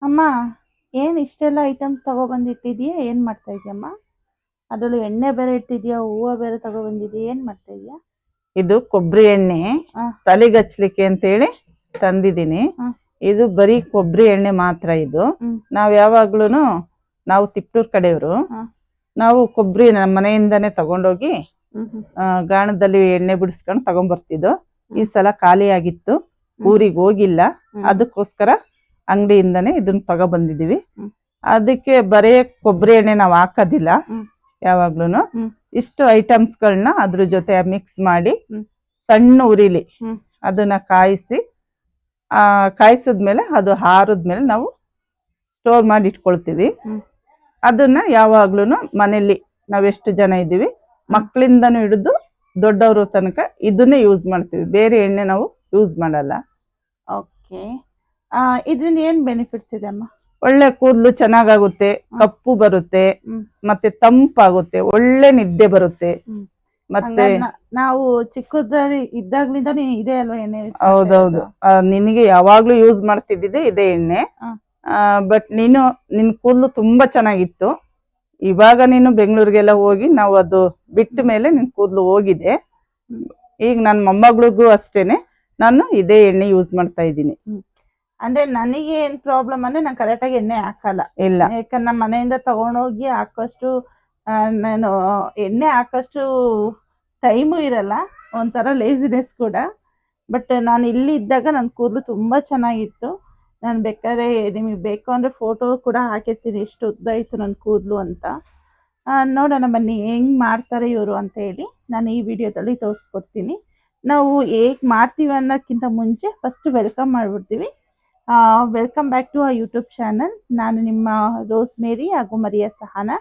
ಅಮ್ಮ, ಏನು ಇಷ್ಟೆಲ್ಲ ಐಟಮ್ಸ್ ತಗೊಬಂದಿಟ್ಟಿದ್ಯಾ? ಏನು ಮಾಡ್ತಾ ಇದೆಯಮ್ಮ? ಅದರಲ್ಲಿ ಎಣ್ಣೆ ಬೇರೆ ಇಟ್ಟಿದ್ಯಾ, ಹೂವು ಬೇರೆ ತಗೊಬಂದಿದ್ಯಾ, ಏನು ಮಾಡ್ತಾ ಇದೆಯಾ? ಇದು ಕೊಬ್ಬರಿ ಎಣ್ಣೆ ತಲೆಗೆ ಹಚ್ಲಿಕ್ಕೆ ಅಂತೇಳಿ ತಂದಿದ್ದೀನಿ. ಇದು ಬರೀ ಕೊಬ್ಬರಿ ಎಣ್ಣೆ ಮಾತ್ರ. ಇದು ನಾವು ಯಾವಾಗ್ಲೂ ನಾವು ತಿಪ್ಟೂರ್ ಕಡೆಯವರು, ನಾವು ಕೊಬ್ಬರಿ ನಮ್ಮ ಮನೆಯಿಂದಾನೇ ತಗೊಂಡೋಗಿ ಗಾಣದಲ್ಲಿ ಎಣ್ಣೆ ಬಿಡಿಸ್ಕೊಂಡು ತಗೊಂಡ್ಬರ್ತಿದ್ದು. ಈ ಸಲ ಖಾಲಿ ಆಗಿತ್ತು, ಊರಿಗೆ ಹೋಗಿಲ್ಲ, ಅದಕ್ಕೋಸ್ಕರ ಅಂಗಡಿಯಿಂದಾನೇ ಇದನ್ನ ತಗೊಬಂದಿದೀವಿ. ಅದಕ್ಕೆ ಬರೇ ಕೊಬ್ಬರಿ ಎಣ್ಣೆ ನಾವು ಹಾಕೋದಿಲ್ಲ ಯಾವಾಗ್ಲೂ. ಇಷ್ಟು ಐಟಮ್ಸ್ಗಳನ್ನ ಅದ್ರ ಜೊತೆ ಮಿಕ್ಸ್ ಮಾಡಿ ಸಣ್ಣ ಉರಿಲಿ ಅದನ್ನ ಕಾಯಿಸಿ, ಕಾಯಿಸಿದ್ಮೇಲೆ ಅದು ಹಾರಿದ್ಮೇಲೆ ನಾವು ಸ್ಟೋರ್ ಮಾಡಿ ಇಟ್ಕೊಳ್ತೀವಿ. ಅದನ್ನ ಯಾವಾಗ್ಲೂ ಮನೇಲಿ ನಾವೆಷ್ಟು ಜನ ಇದ್ದೀವಿ, ಮಕ್ಕಳಿಂದನೂ ಹಿಡಿದು ದೊಡ್ಡವರು ತನಕ ಇದನ್ನೇ ಯೂಸ್ ಮಾಡ್ತೀವಿ. ಬೇರೆ ಎಣ್ಣೆ ನಾವು ಯೂಸ್ ಮಾಡಲ್ಲ. ಓಕೆ, ಇದರಿಂದ ಏನು ಬೆನಿಫಿಟ್ಸ್ ಇದೆ ಅಮ್ಮ? ಒಳ್ಳೆ ಕೂದಲು ಚೆನ್ನಾಗಾಗುತ್ತೆ, ಕಪ್ಪು ಬರುತ್ತೆ, ಮತ್ತೆ ತಂಪಾಗುತ್ತೆ, ಒಳ್ಳೆ ನಿದ್ದೆ ಬರುತ್ತೆ. ಮತ್ತೆ ನಾವು ಚಿಕ್ಕದ್ರಲ್ಲಿ ಇದ್ದಾಗ್ಲಿಂದ ಇದೆ ಅಲ್ವಾ ಎಣ್ಣೆ? ಹೌದೌದು, ನಿನಗೆ ಯಾವಾಗ್ಲೂ ಯೂಸ್ ಮಾಡ್ತಿದ್ದಿದೆ ಇದೇ ಎಣ್ಣೆ. ಬಟ್ ನಿನ್ ಕೂದಲು ತುಂಬಾ ಚೆನ್ನಾಗಿತ್ತು. ಇವಾಗ ನೀನು ಬೆಂಗಳೂರಿಗೆಲ್ಲ ಹೋಗಿ ನಾವು ಅದು ಬಿಟ್ಟ ಮೇಲೆ ನಿನ್ ಕೂದಲು ಹೋಗಿದೆ. ಈಗ ನನ್ನ ಮೊಮ್ಮಗಳಿಗೂ ಅಷ್ಟೇನೆ ನಾನು ಇದೇ ಎಣ್ಣೆ ಯೂಸ್ ಮಾಡ್ತಾ ಇದ್ದೀನಿ. ಅಂದ್ರೆ ನನಗೆ ಏನ್ ಪ್ರಾಬ್ಲಮ್ ಅಂದ್ರೆ ನಾನು ಕರೆಕ್ಟಾಗಿ ಎಣ್ಣೆ ಹಾಕಲ್ಲ. ಇಲ್ಲ, ಯಾಕಂದ್ರೆ ನಮ್ಮ ಮನೆಯಿಂದ ತಗೊಂಡೋಗಿ ಹಾಕೋಷ್ಟು ನಾನು ಎಣ್ಣೆ ಹಾಕೋಷ್ಟು ಟೈಮು ಇರಲ್ಲ, ಒಂಥರ ಲೇಸಿನೆಸ್ ಕೂಡ. ಬಟ್ ನಾನು ಇಲ್ಲಿ ಇದ್ದಾಗ ನನ್ನ ಕೂದಲು ತುಂಬ ಚೆನ್ನಾಗಿತ್ತು. ನಾನು ಬೇಕಾದ್ರೆ ನಿಮಗೆ ಬೇಕು ಅಂದರೆ ಫೋಟೋ ಕೂಡ ಹಾಕಿರ್ತೀನಿ, ಎಷ್ಟು ಉದ್ದ ಇತ್ತು ನನ್ನ ಕೂದಲು ಅಂತ. ನೋಡೋಣ ಬನ್ನಿ ಹೆಂಗೆ ಮಾಡ್ತಾರೆ ಇವರು ಅಂತ ಹೇಳಿ ನಾನು ಈ ವಿಡಿಯೋದಲ್ಲಿ ತೋರಿಸ್ಕೊಡ್ತೀನಿ. ನಾವು ಹೇಗೆ ಮಾಡ್ತೀವಿ ಅನ್ನೋಕ್ಕಿಂತ ಮುಂಚೆ ಫಸ್ಟ್ ವೆಲ್ಕಮ್ ಮಾಡಿಬಿಡ್ತೀವಿ. ವೆಲ್ಕಮ್ ಬ್ಯಾಕ್ ಟು ಆ ಯೂಟ್ಯೂಬ್ ಚಾನಲ್. ನಾನು ನಿಮ್ಮ ರೋಸ್ ಮೇರಿ ಹಾಗೂ ಮರಿಯಾ ಸಹನ.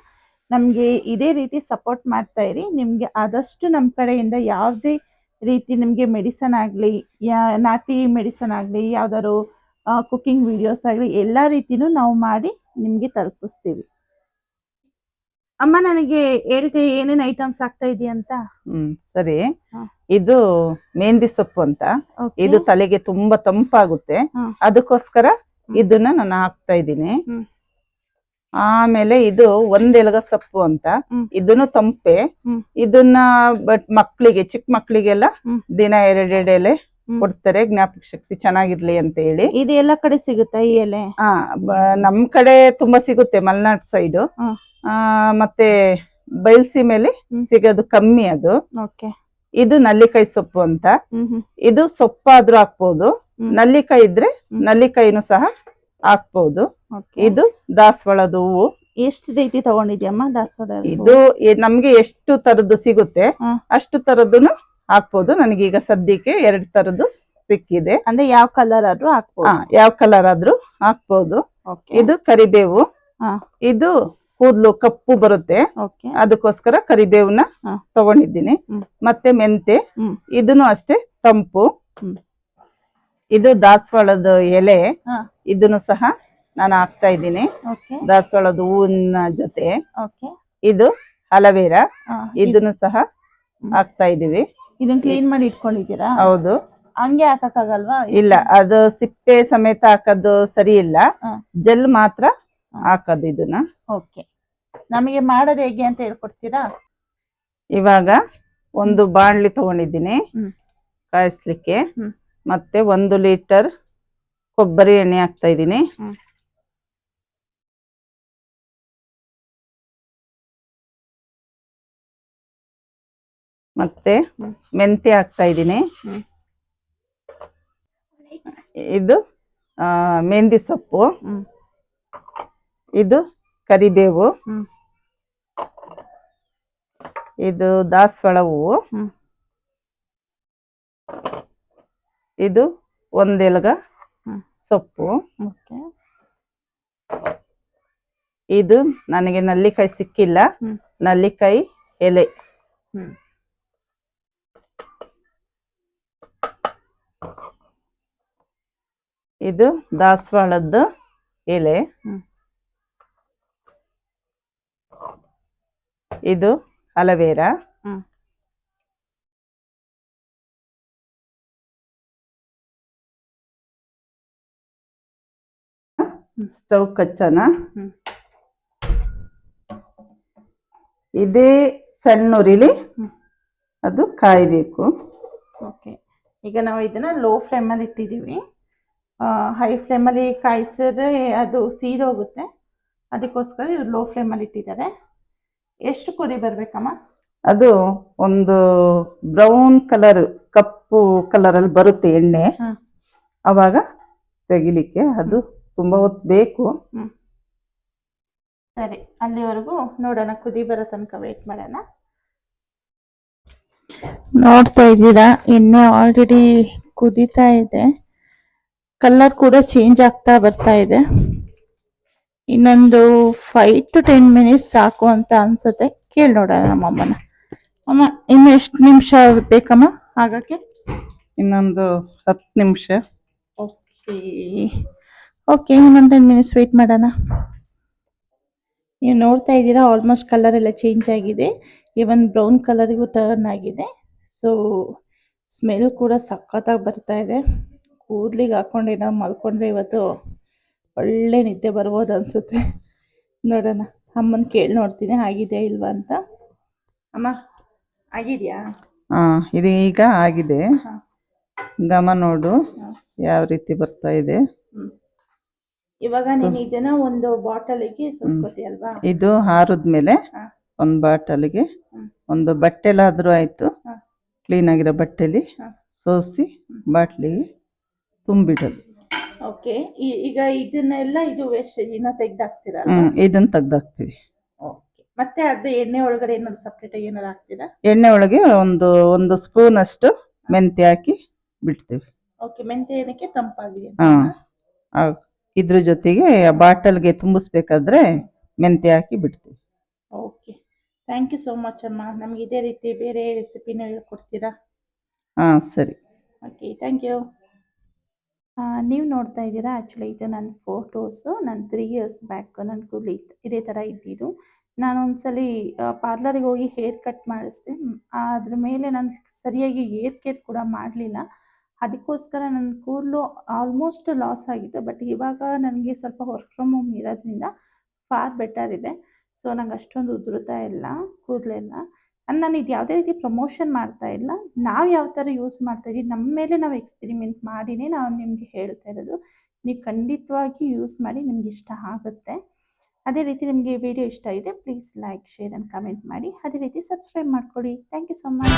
ನಮಗೆ ಇದೇ ರೀತಿ ಸಪೋರ್ಟ್ ಮಾಡ್ತಾ ಇರಿ. ನಿಮಗೆ ಆದಷ್ಟು ನಮ್ಮ ಕಡೆಯಿಂದ ಯಾವುದೇ ರೀತಿ ನಿಮಗೆ ಮೆಡಿಸನ್ ಆಗಲಿ, ನಾಟಿ ಮೆಡಿಸನ್ ಆಗಲಿ, ಯಾವ್ದಾದ್ರು ಕುಕ್ಕಿಂಗ್ ವಿಡಿಯೋಸ್ ಆಗಲಿ, ಎಲ್ಲ ರೀತಿನೂ ನಾವು ಮಾಡಿ ನಿಮಗೆ ತಲುಪಿಸ್ತೀವಿ. ಅಮ್ಮ, ನನಗೆ ಹೇಳ್ತೆ ಏನೇನು ಐಟಮ್ಸ್ ಆಗ್ತಾ ಇದೆಯಾ ಅಂತ? ಸರಿ. ಇದು ಮೆಹಂದಿ ಸೊಪ್ಪು ಅಂತ. ಇದು ತಲೆಗೆ ತುಂಬಾ ತಂಪಾಗುತ್ತೆ, ಅದಕ್ಕೋಸ್ಕರ ಇದನ್ನ ನಾನು ಹಾಕ್ತಾ ಇದ್ದೀನಿ. ಆಮೇಲೆ ಇದು ಒಂದೆಲಗ ಸೊಪ್ಪು ಅಂತ, ಇದನ್ನು ತಂಪೆ. ಇದನ್ನ ಬಟ್ ಮಕ್ಕಳಿಗೆ, ಚಿಕ್ಕ ಮಕ್ಕಳಿಗೆಲ್ಲ ದಿನ 2 ಎಲೆ ಕೊಡ್ತಾರೆ, ಜ್ಞಾಪಕ ಶಕ್ತಿ ಚೆನ್ನಾಗಿರ್ಲಿ ಅಂತ ಹೇಳಿ. ಇದು ಎಲ್ಲ ಕಡೆ ಸಿಗುತ್ತಾ ಈ ಎಲೆ? ನಮ್ ಕಡೆ ತುಂಬಾ ಸಿಗುತ್ತೆ, ಮಲೆನಾಡ್ ಸೈಡು. ಮತ್ತೆ ಬಯಲ್ಸೀಮೆಯಲ್ಲಿ ಸಿಗೋದು ಕಮ್ಮಿ ಅದು. ಇದು ನಲ್ಲಿಕಾಯಿ ಸೊಪ್ಪು ಅಂತ. ಇದು ಸೊಪ್ಪಾದ್ರೂ ಹಾಕ್ಬೋದು, ನಲ್ಲಿಕಾಯಿ ಇದ್ರೆ ನಲ್ಲಿಕಾಯಿನೂ ಸಹ ಹಾಕ್ಬೋದು. ಇದು ದಾಸವಾಳದ ಹೂವು. ಎಷ್ಟು ರೀತಿ ತಗೊಂಡಿದ್ಯಮ್ಮ ದಾಸವಾಳ? ಇದು ನಮ್ಗೆ ಎಷ್ಟು ತರದ್ದು ಸಿಗುತ್ತೆ ಅಷ್ಟು ತರದ್ದು ಹಾಕ್ಬೋದು. ನನಗೀಗ ಸದ್ಯಕ್ಕೆ 2 ತರದ್ದು ಸಿಕ್ಕಿದೆ. ಅಂದ್ರೆ ಯಾವ ಕಲರ್ ಆದ್ರೂ ಹಾಕ್ಬೋದು? ಯಾವ ಕಲರ್ ಆದ್ರೂ ಹಾಕ್ಬೋದು. ಇದು ಕರಿಬೇವು. ಇದು ಕೂದಲು ಕಪ್ಪು ಬರುತ್ತೆ, ಅದಕ್ಕೋಸ್ಕರ ಕರಿಬೇವನ್ನ ತಗೊಂಡಿದ್ದೀನಿ. ಮತ್ತೆ ಮೆಂತೆ, ಇದನ್ನು ಅಷ್ಟೇ ತಂಪು. ಇದು ದಾಸವಾಳದ ಎಲೆ, ಇದನ್ನು ಸಹ ನಾನು ಹಾಕ್ತಾ ಇದ್ದೀನಿ ದಾಸವಾಳದ ಹೂವಿನ ಜೊತೆ. ಇದು ಅಲವೇರಾ, ಇದನ್ನು ಸಹ ಹಾಕ್ತಾ ಇದೀವಿ. ಇದನ್ನ ಕ್ಲೀನ್ ಮಾಡಿ ಇಟ್ಕೊಂಡಿದ್ದೀರಾ? ಹೌದು. ಹಂಗೆ ಹಾಕಕ್ಕಾಗಲ್ವಾ? ಇಲ್ಲ, ಅದು ಸಿಪ್ಪೆ ಸಮೇತ ಹಾಕೋದು ಸರಿ ಇಲ್ಲ, ಜೆಲ್ ಮಾತ್ರ ಹಾಕೋದು ಇದನ್ನ. ಓಕೆ, ನಮಗೆ ಮಾಡೋದು ಹೇಗೆ ಅಂತ ಹೇಳ್ಕೊಡ್ತೀರಾ? ಇವಾಗ ಒಂದು ಬಾಣಲಿ ತಗೊಂಡಿದ್ದೀನಿ ಕಾಯಿಸ್ಲಿಕ್ಕೆ. ಮತ್ತೆ 1 ಲೀಟರ್ ಕೊಬ್ಬರಿ ಎಣ್ಣೆ ಹಾಕ್ತಾ ಇದ್ದೀನಿ. ಮತ್ತೆ ಮೆಂತೆ ಹಾಕ್ತಾ ಇದ್ದೀನಿ. ಇದು ಮೆಹಂದಿ ಸೊಪ್ಪು. ಇದು ಕರಿಬೇವು. ಇದು ದಾಸವಾಳ ಹೂವು. ಇದು ಒಂದೆಲಗ ಸೊಪ್ಪು. ಇದು ನನಗೆ ನಲ್ಲಿಕಾಯಿ ಸಿಕ್ಕಿಲ್ಲ, ನಲ್ಲಿಕಾಯಿ ಎಲೆ. ಇದು ದಾಸವಾಳದ್ದು ಎಲೆ. ಇದು ಅಲವೇರಾ. ಸ್ಟವ್ ಕಚ್ಚೋಣ. ಹ್ಮ್. ಇದೇ ಸಣ್ಣ ಉರಿಲಿ ಹ್ಮ್. ಅದು ಕಾಯಬೇಕು. ಓಕೆ, ಈಗ ನಾವು ಇದನ್ನ ಲೋ ಫ್ಲೇಮಲ್ಲಿ ಇಟ್ಟಿದ್ದೀವಿ. ಹೈ ಫ್ಲೇಮಲ್ಲಿ ಕಾಯಿಸಿದ್ರೆ ಅದು ಸೀದೋಗುತ್ತೆ, ಅದಕ್ಕೋಸ್ಕರ ಇವ್ರು ಲೋ ಫ್ಲೇಮಲ್ಲಿ ಇಟ್ಟಿದ್ದಾರೆ. ಎಷ್ಟು ಕುದಿ ಬರ್ಬೇಕಮ್ಮ? ಅದು ಒಂದು ಬ್ರೌನ್ ಕಲರ್, ಕಪ್ಪು ಕಲರಲ್ಲಿ ಬರುತ್ತೆ ಎಣ್ಣೆ. ಅವಾಗ ತೆಗಿಲಿಕ್ಕೆ ಅದು ತುಂಬಾ ಹೊತ್ತು ಬೇಕು. ಸರಿ, ಅಲ್ಲಿವರೆಗೂ ನೋಡೋಣ, ಕುದಿ ಬರೋ ತನಕ ವೇಟ್ ಮಾಡೋಣ. ನೋಡ್ತಾ ಇದ್ದೀರಾ, ಎಣ್ಣೆ ಆಲ್ರೆಡಿ ಕುದೀತಾ ಇದೆ, ಕಲರ್ ಕೂಡ ಚೇಂಜ್ ಆಗ್ತಾ ಬರ್ತಾ ಇದೆ. ಇನ್ನೊಂದು 5 to 10 ಮಿನಿಟ್ಸ್ ಸಾಕು ಅಂತ ಅನ್ಸುತ್ತೆ. ಕೇಳಿ ನೋಡೋಣ ನಮ್ಮಮ್ಮನ. ಅಮ್ಮ, ಇನ್ನು ಎಷ್ಟು ನಿಮಿಷ ಬೇಕಮ್ಮ ಆಗಕ್ಕೆ? ಇನ್ನೊಂದು 10 ನಿಮಿಷ. ಓಕೆ, ಇನ್ನೊಂದು 10 ಮಿನಿಟ್ಸ್ ವೇಟ್ ಮಾಡೋಣ. ನೀವು ನೋಡ್ತಾ ಇದ್ದೀರಾ, ಆಲ್ಮೋಸ್ಟ್ ಕಲರ್ ಎಲ್ಲ ಚೇಂಜ್ ಆಗಿದೆ, ಇವನ್ ಬ್ರೌನ್ ಕಲರಿಗೂ ಟರ್ನ್ ಆಗಿದೆ. ಸೊ ಸ್ಮೆಲ್ ಕೂಡ ಸಖತ್ತಾಗಿ ಬರ್ತಾ ಇದೆ. ಕೂದಲಿಗೆ ಹಾಕೊಂಡು ಏನೋ ಮಲ್ಕೊಂಡ್ರೆ ಇವತ್ತು ಒಳ್ಳೆ ನಿದ್ದೆ ಬರ್ಬೋದು ಅನ್ಸುತ್ತೆ. ನೋಡೋಣ, ಅಮ್ಮನ ಕೇಳಿ ನೋಡ್ತೀನಿ ಆಗಿದೆಯಾ ಇಲ್ವಾ ಅಂತ. ಅಮ್ಮ, ಆಗಿದೆಯಾ? ಇದು ಈಗ ಆಗಿದೆ. ಘಮ ನೋಡು ಯಾವ ರೀತಿ ಬರ್ತಾ ಇದೆ. ಇವಾಗ ನೀನು ಇದನ್ನ ಒಂದು ಬಾಟಲಿಗೆ ಸೋಸ್ಕೋತೀಯಲ್ವಾ? ಇದು ಆರಿದ್ಮೇಲೆ ಒಂದು ಬಾಟಲಿಗೆ, ಒಂದು ಬಟ್ಟೆಲಾದ್ರೂ ಆಯ್ತು, ಕ್ಲೀನ್ ಆಗಿರೋ ಬಟ್ಟೆಲಿ ಸೋಸಿ ಬಾಟ್ಲಿಗೆ ತುಂಬಿಡೋದು. ಓಕೆ, ಈಗ ಇದನ್ನೆಲ್ಲ ಇದು ವೇಸ್ಟೇಜಿನ ತೆಗ್ದಾಕ್ತೀರಾ? ಇದನ್ನ ತೆಗ್ದಾಕ್ತೀವಿ. ಓಕೆ, ಮತ್ತೆ ಅದು ಎಣ್ಣೆ ಒಳಗಡೆ ಏನಾದ್ರು ಸಪ್ರೇಟ್ ಆಗಿ ಏನಾದ್ರು ಹಾಕ್ತೀರಾ? ಎಣ್ಣೆ ಒಳಗೆ ಒಂದು ಸ್ಪೂನ್ ಅಷ್ಟು ಮೆಂತ್ಯ ಹಾಕಿ ಬಿಡ್ತೀವಿ. ಓಕೆ, ಮೆಂತ್ಯ ಏನಕ್ಕೆ? ತಂಪಾಗಿದೆ. ಇದ್ರ ಜೊತೆಗೆ ಬಾಟಲ್ಗೆ ತುಂಬಿಸ್ಬೇಕಾದ್ರೆ ಮೆಂತ್ಯ ಹಾಕಿ ಬಿಡ್ತೀವಿ. Okay, thank you so much ಅಮ್ಮ. ನಮ್ಗೆ ಇದೇ ರೀತಿ ಬೇರೆ ರೆಸಿಪಿನ ಹೇಳ್ಕೊಡ್ತೀರಾ? ಸರಿ. Okay, thank you. ನೀವು ನೋಡ್ತಾ ಇದ್ದೀರಾ, ಆ್ಯಕ್ಚುಲಿ ಇದು ನನ್ನ ಫೋಟೋಸು. ನಾನು 3 years ಬ್ಯಾಕ್ ನನ್ನ ಕೂದಲು ಇದೇ ಥರ ಇದ್ದಿದ್ದು. ನಾನು ಒಂದ್ಸಲಿ ಪಾರ್ಲರಿಗೆ ಹೋಗಿ ಹೇರ್ ಕಟ್ ಮಾಡಿಸ್ದೆ. ಅದ್ರ ಮೇಲೆ ನಾನು ಸರಿಯಾಗಿ ಏರ್ ಕೇರ್ ಕೂಡ ಮಾಡಲಿಲ್ಲ. ಅದಕ್ಕೋಸ್ಕರ ನನ್ನ ಕೂದಲು ಆಲ್ಮೋಸ್ಟ್ ಲಾಸ್ ಆಗಿತ್ತು. ಬಟ್ ಇವಾಗ ನನಗೆ ಸ್ವಲ್ಪ ವರ್ಕ್ ಫ್ರಮ್ ಹೋಮ್ ಇರೋದ್ರಿಂದ ಫಾರ್ ಬೆಟರ್ ಇದೆ. ಸೊ ನಂಗೆ ಅಷ್ಟೊಂದು ಉದುರುತ್ತಾ ಇಲ್ಲ ಕೂದಲೆಲ್ಲ. ನಾನು ಇದು ಯಾವುದೇ ರೀತಿ ಪ್ರಮೋಷನ್ ಮಾಡ್ತಾ ಇಲ್ಲ. ನಾವು ಯಾವ ಥರ ಯೂಸ್ ಮಾಡ್ತಾ ಇದ್ದೀವಿ, ನಮ್ಮ ಮೇಲೆ ನಾವು ಎಕ್ಸ್ಪೆರಿಮೆಂಟ್ ಮಾಡಿನೇ ನಾವು ನಿಮಗೆ ಹೇಳ್ತಾ ಇರೋದು. ನೀವು ಖಂಡಿತವಾಗಿ ಯೂಸ್ ಮಾಡಿ, ನಿಮ್ಗೆ ಇಷ್ಟ ಆಗುತ್ತೆ. ಅದೇ ರೀತಿ ನಿಮಗೆ ವಿಡಿಯೋ ಇಷ್ಟ ಆಗಿದೆ, please like, share and comment ಮಾಡಿ. ಅದೇ ರೀತಿ ಸಬ್ಸ್ಕ್ರೈಬ್ ಮಾಡ್ಕೊಳ್ಳಿ. Thank you so much.